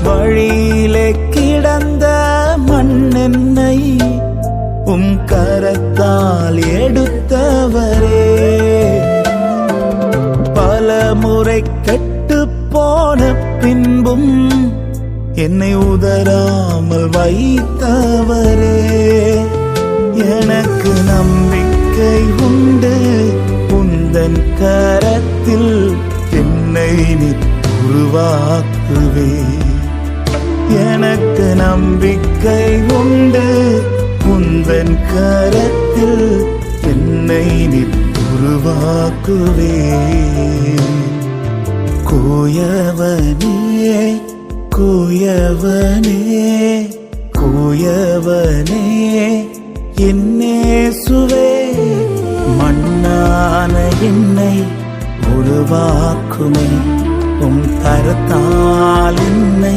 வழியிலே கிடந்த மண்ணென்னை கரத்தால் எடுத்தவரே. பல முறை கெட்டு போன பின்பும் என்னை உதறாமல் வைத்தவரே. எனக்கு நம்பிக்கை உண்டு, உந்தன் கரத்தில் என்னை நீ உருவாக்குவே. எனக்கு நம்பிக்கை உண்டு, உந்தன் கரத்தில் என்னை நீ உருவாக்குவே. கோயவனே கோயவனே கோயவனே என்னேசுவே, மண்ணான என்னை உருவாக்குமே. கரத்தால் என்னை